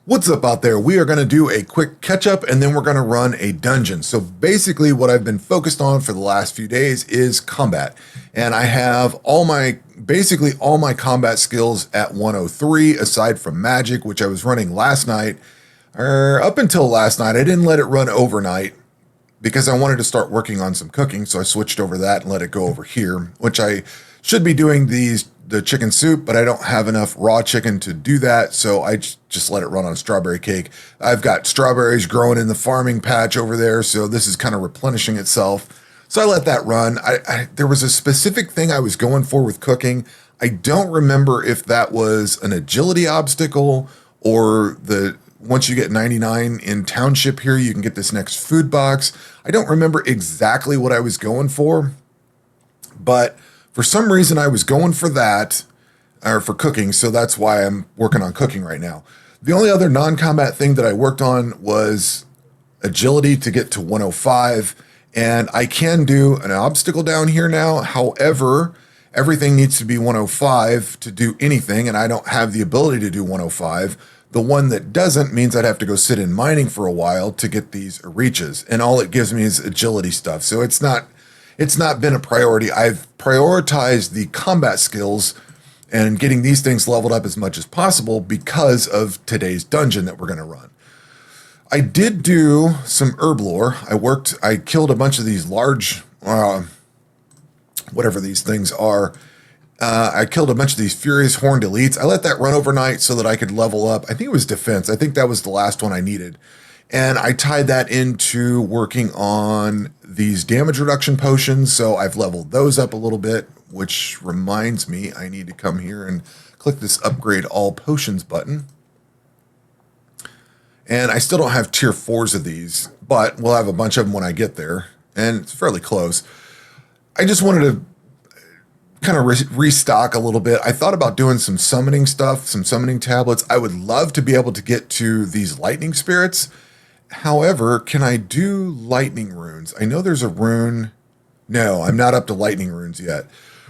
What's up out there? We are going to do a quick catch up and then we're going to run a dungeon. So basically what I've been focused on for the last few days is combat. And I have basically all my combat skills at 103 aside from magic, which I was running last night. Up until last night, I didn't let it run overnight because I wanted to start working on some cooking. So I switched over that and let it go over here, which I should be doing the chicken soup, but I don't have enough raw chicken to do that, so I just let it run on strawberry cake. I've got strawberries growing in the farming patch over there, so this is kind of replenishing itself. So I let that run. There was a specific thing I was going for with cooking. I don't remember if that was an agility obstacle or once you get 99 in Township here, you can get this next food box. I don't remember exactly what I was going for, but for some reason, I was going for that, or for cooking, so that's why I'm working on cooking right now. The only other non-combat thing that I worked on was agility to get to 105, and I can do an obstacle down here now. However, everything needs to be 105 to do anything, and I don't have the ability to do 105. The one that doesn't means I'd have to go sit in mining for a while to get these reaches, and all it gives me is agility stuff, so it's not been a priority. I've prioritized the combat skills and getting these things leveled up as much as possible because of today's dungeon that we're going to run. I did do some herb lore. I killed a bunch of these large, whatever these things are. I killed a bunch of these furious horned elites. I let that run overnight so that I could level up. I think it was defense. I think that was the last one I needed. And I tied that into working on these damage reduction potions. So I've leveled those up a little bit, which reminds me I need to come here and click this upgrade all potions button. And I still don't have tier 4s of these, but we'll have a bunch of them when I get there. And it's fairly close. I just wanted to kind of restock a little bit. I thought about doing some summoning stuff, some summoning tablets. I would love to be able to get to these lightning spirits. However, can I do lightning runes? I know there's a rune. No, I'm not up to lightning runes yet.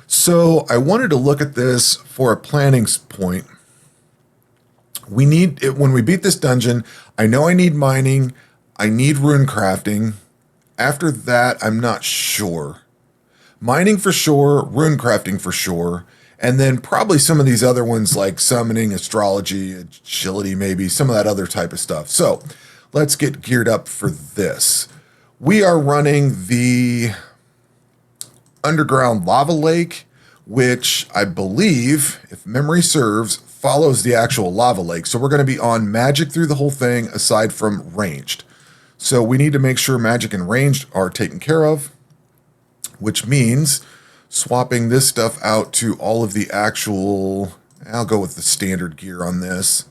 So I wanted to look at this for a planning point. We need it when we beat this dungeon. I know I need mining. I need rune crafting. After that, I'm not sure. Mining for sure, rune crafting for sure, and then probably some of these other ones like summoning, astrology, agility, maybe some of that other type of stuff. So let's get geared up for this. We are running the underground lava lake, which I believe, if memory serves, follows the actual lava lake. So we're going to be on magic through the whole thing aside from ranged. So we need to make sure magic and ranged are taken care of, which means swapping this stuff out to all of the actual, I'll go with the standard gear on this.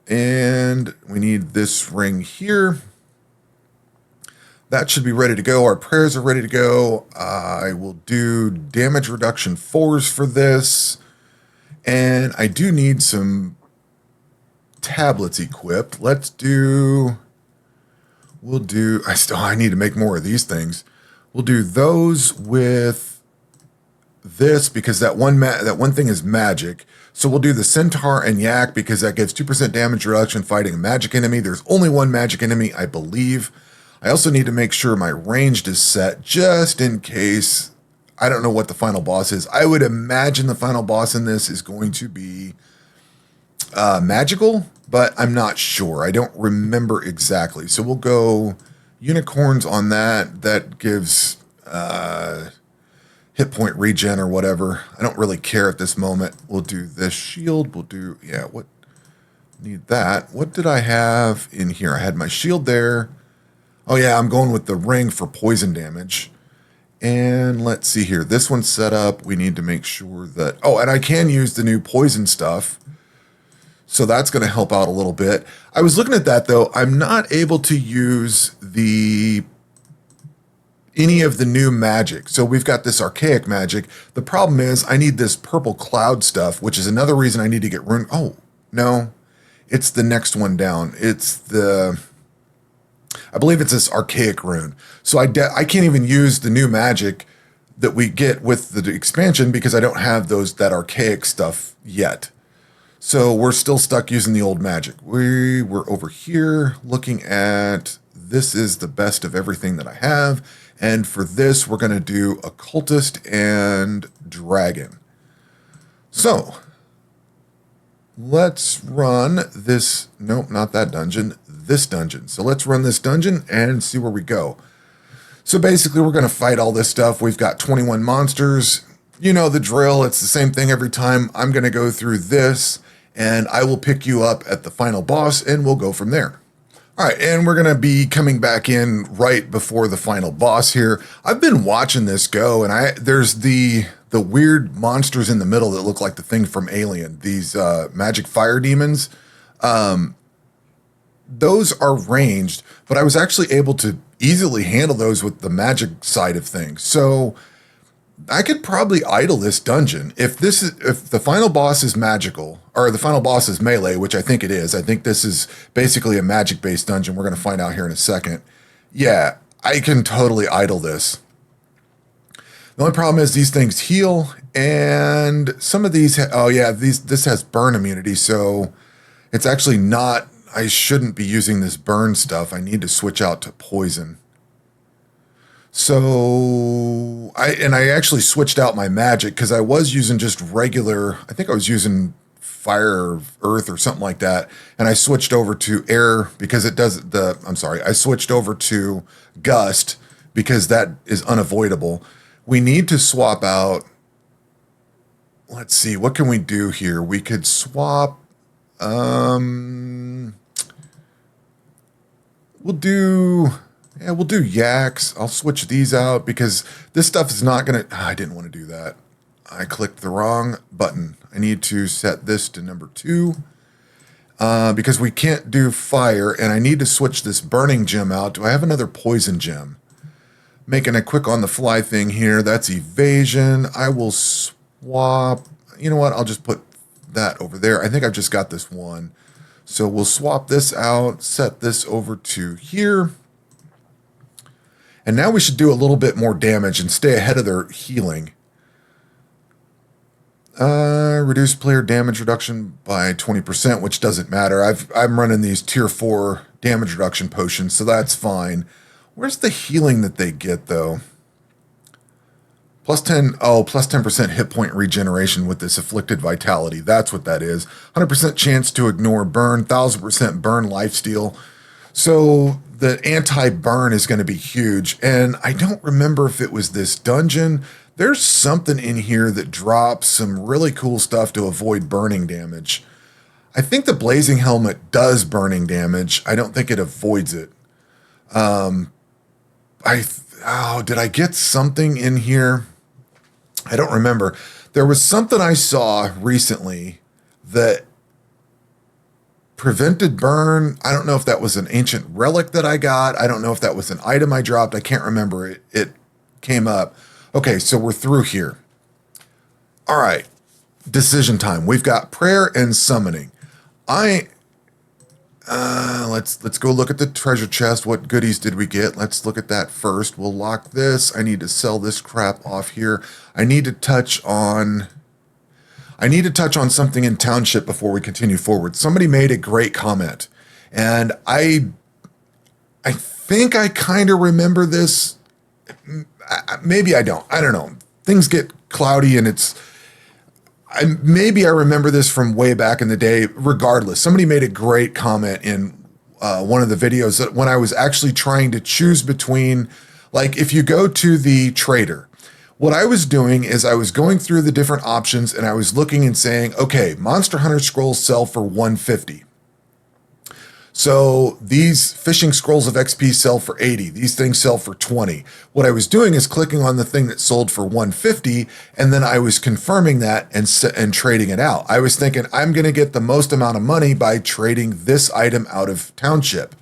And we need this ring here. That should be ready to go. Our prayers are ready to go. I will do damage reduction 4s for this. And I do need some tablets equipped. I need to make more of these things. We'll do those with this because that one thing is magic. So we'll do the Centaur and Yak because that gives 2% damage reduction fighting a magic enemy. There's only one magic enemy, I believe. I also need to make sure my ranged is set just in case. I don't know what the final boss is. I would imagine the final boss in this is going to be magical, but I'm not sure. I don't remember exactly. So we'll go unicorns on that. That gives hit point regen or whatever. I don't really care at this moment. We'll do this shield. Need that. What did I have in here? I had my shield there. Oh yeah, I'm going with the ring for poison damage. And let's see here. This one's set up. We need to make sure that, and I can use the new poison stuff. So that's going to help out a little bit. I was looking at that though. I'm not able to use any of the new magic. So we've got this archaic magic. The problem is I need this purple cloud stuff, which is another reason I need to get rune. Oh, no, it's the next one down. I believe it's this archaic rune. So I can't even use the new magic that we get with the expansion because I don't have that archaic stuff yet. So we're still stuck using the old magic. We were over here looking at, this is the best of everything that I have. And for this, we're going to do occultist and dragon. So let's run this. Nope, not that dungeon. This dungeon. So let's run this dungeon and see where we go. So basically, we're going to fight all this stuff. We've got 21 monsters. You know the drill. It's the same thing every time. I'm going to go through this, and I will pick you up at the final boss, and we'll go from there. All right, and we're going to be coming back in right before the final boss here. I've been watching this go, and there's the weird monsters in the middle that look like the thing from Alien, these magic fire demons. Those are ranged, but I was actually able to easily handle those with the magic side of things. So I could probably idle this dungeon. If the final boss is magical, or the final boss is melee, which I think it is. I think this is basically a magic-based dungeon. We're going to find out here in a second. Yeah, I can totally idle this. The only problem is these things heal, and some of these, this has burn immunity, so it's actually not, I shouldn't be using this burn stuff. I need to switch out to poison. So I actually switched out my magic because I was using just regular, I think I was using fire or earth or something like that. And I switched over to air because I switched over to gust because that is unavoidable. We need to swap out. Let's see, what can we do here? We could swap, we'll do yaks. I'll switch these out because this stuff is not going to, I didn't want to do that. I clicked the wrong button. I need to set this to number 2 because we can't do fire, and I need to switch this burning gem out. Do I have another poison gem? Making a quick on the fly thing here. That's evasion. I will swap. You know what? I'll just put that over there. I think I've just got this one. So we'll swap this out, set this over to here. And now we should do a little bit more damage and stay ahead of their healing. Reduce player damage reduction by 20%, which doesn't matter. I'm running these tier 4 damage reduction potions, so that's fine. Where's the healing that they get, though? Plus 10% hit point regeneration with this afflicted vitality. That's what that is. 100% chance to ignore burn, 1000% burn lifesteal. So the anti-burn is going to be huge. And I don't remember if it was this dungeon. There's something in here that drops some really cool stuff to avoid burning damage. I think the Blazing Helmet does burning damage. I don't think it avoids it. Did I get something in here? I don't remember. There was something I saw recently that prevented burn. I don't know if that was an ancient relic that I got. I don't know if that was an item I dropped. I can't remember. It came up. Okay, so we're through here. All right, decision time. We've got prayer and summoning. Let's go look at the treasure chest. What goodies did we get? Let's look at that first. We'll lock this. I need to sell this crap off here. I need to touch on something in Township before we continue forward. Somebody made a great comment, and I think I kind of remember this. Maybe I don't. I don't know. Things get cloudy, and maybe I remember this from way back in the day. Regardless, somebody made a great comment in one of the videos that when I was actually trying to choose between, like, if you go to the trader, what I was doing is I was going through the different options and I was looking and saying, okay, Monster Hunter scrolls sell for 150. So these fishing scrolls of XP sell for 80. These things sell for 20. What I was doing is clicking on the thing that sold for 150, and then I was confirming that and trading it out. I was thinking I'm going to get the most amount of money by trading this item out of Township.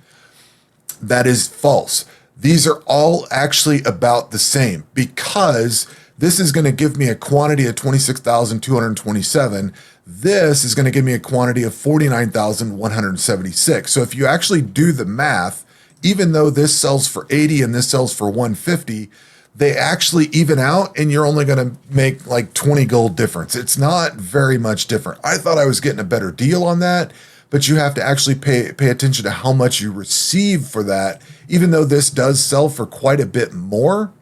That is false. These are all actually about the same because this is going to give me a quantity of 26,227. This is going to give me a quantity of 49,176. So if you actually do the math, even though this sells for 80 and this sells for 150, they actually even out and you're only going to make like 20 gold difference. It's not very much different. I thought I was getting a better deal on that, but you have to actually pay attention to how much you receive for that. Even though this does sell for quite a bit more,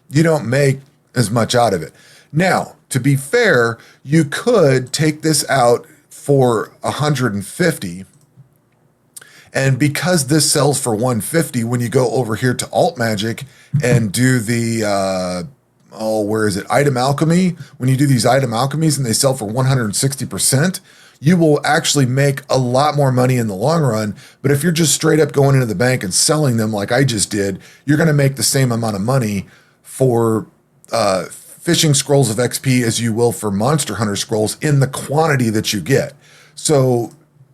you don't make as much out of it. Now, to be fair, you could take this out for 150. And because this sells for 150, when you go over here to Alt Magic and do the, where is it? Item Alchemy. When you do these item alchemies and they sell for 160%, you will actually make a lot more money in the long run. But if you're just straight up going into the bank and selling them like I just did, you're going to make the same amount of money for fishing scrolls of XP as you will for Monster Hunter scrolls in the quantity that you get. So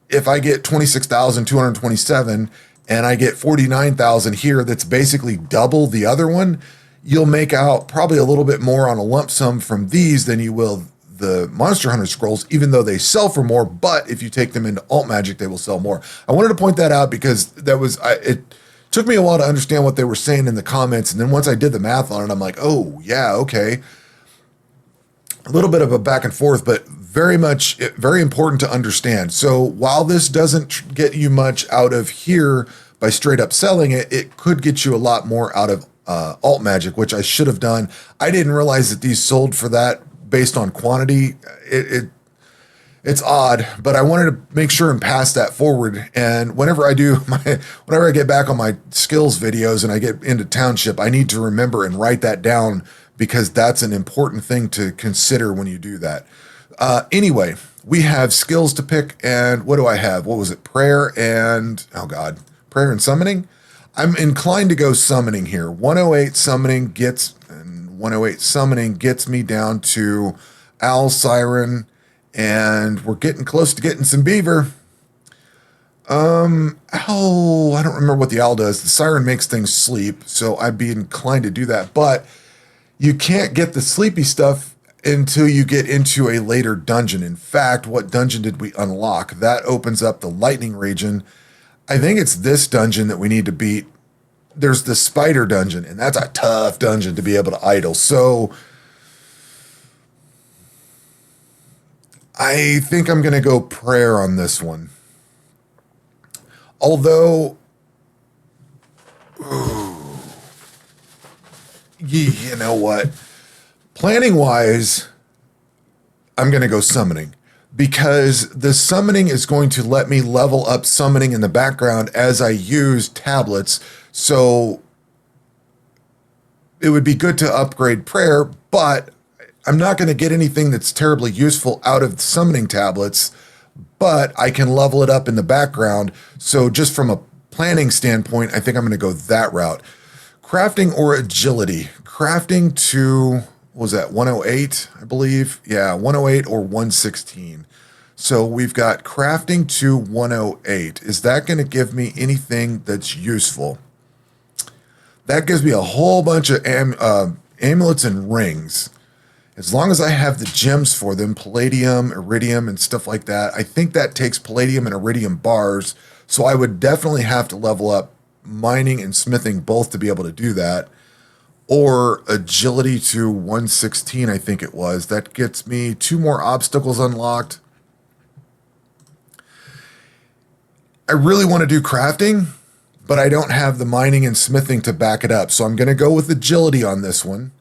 if I get 26,227 and I get 49,000 here, that's basically double the other one, you'll make out probably a little bit more on a lump sum from these than you will the Monster Hunter scrolls, even though they sell for more. But if you take them into Alt Magic, they will sell more. I wanted to point that out because it took me a while to understand what they were saying in the comments. And then once I did the math on it, I'm like, oh yeah, okay. A little bit of a back and forth, but very important to understand. So while this doesn't get you much out of here by straight up selling it, it could get you a lot more out of Alt Magic, which I should have done. I didn't realize that these sold for that based on quantity. It's odd, but I wanted to make sure and pass that forward. And whenever I get back on my skills videos and I get into Township, I need to remember and write that down because that's an important thing to consider when you do that. Anyway, we have skills to pick, and what do I have? What was it? Prayer and summoning. I'm inclined to go summoning here. 108 summoning gets me down to Owl Siren, and we're getting close to getting some beaver. I don't remember what the owl does. The siren makes things sleep, so I'd be inclined to do that, but you can't get the sleepy stuff until you get into a later dungeon. In fact, what dungeon did we unlock? That opens up the lightning region. I think it's this dungeon that we need to beat. There's the spider dungeon, and that's a tough dungeon to be able to idle. So I think I'm going to go prayer on this one. Although, you know what? Planning wise, I'm going to go summoning because the summoning is going to let me level up summoning in the background as I use tablets. So it would be good to upgrade prayer, but I'm not going to get anything that's terribly useful out of summoning tablets, but I can level it up in the background. So just from a planning standpoint, I think I'm going to go that route. Crafting or agility. Crafting to, what was that, 108, I believe? Yeah, 108 or 116. So we've got crafting to 108. Is that going to give me anything that's useful? That gives me a whole bunch of amulets and rings. As long as I have the gems for them, palladium, iridium, and stuff like that. I think that takes palladium and iridium bars. So I would definitely have to level up mining and smithing both to be able to do that. Or agility to 116, I think it was. That gets me 2 more obstacles unlocked. I really want to do crafting, but I don't have the mining and smithing to back it up. So I'm going to go with agility on this one.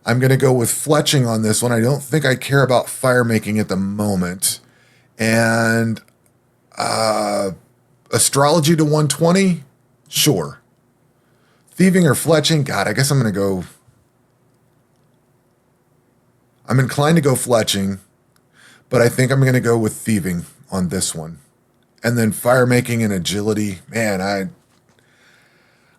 I'm going to go with fletching on this one. I don't think I care about fire making at the moment. And astrology to 120? Sure. Thieving or fletching? God, I guess I'm going to go... I'm inclined to go fletching, but I think I'm going to go with thieving on this one. And then fire making and agility. Man,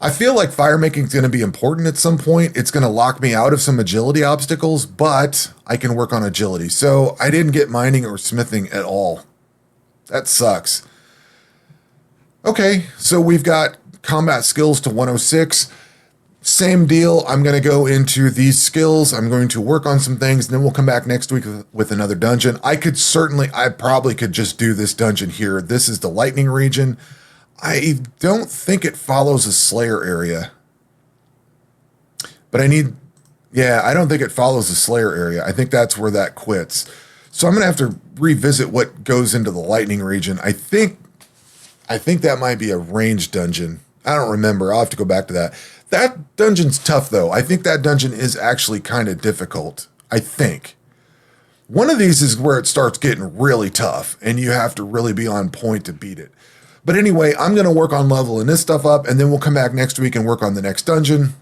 I feel like fire making is going to be important at some point. It's going to lock me out of some agility obstacles, but I can work on agility. So I didn't get mining or smithing at all. That sucks. Okay, so we've got combat skills to 106. Same deal. I'm going to go into these skills. I'm going to work on some things, and then we'll come back next week with another dungeon. I probably could just do this dungeon here. This is the lightning region. I don't think it follows a Slayer area, but I need Yeah, I don't think it follows the Slayer area. I think that's where that quits. So I'm gonna have to revisit what goes into the Lightning region. I think that might be a ranged dungeon. I don't remember. I'll have to go back to that. That dungeon's tough though. I think that dungeon is actually kind of difficult. I think. One of these is where it starts getting really tough and you have to really be on point to beat it. But anyway, I'm going to work on leveling this stuff up and then we'll come back next week and work on the next dungeon.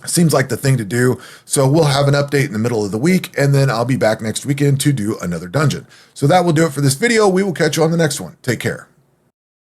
Seems like the thing to do. So we'll have an update in the middle of the week and then I'll be back next weekend to do another dungeon. So that will do it for this video. We will catch you on the next one. Take care.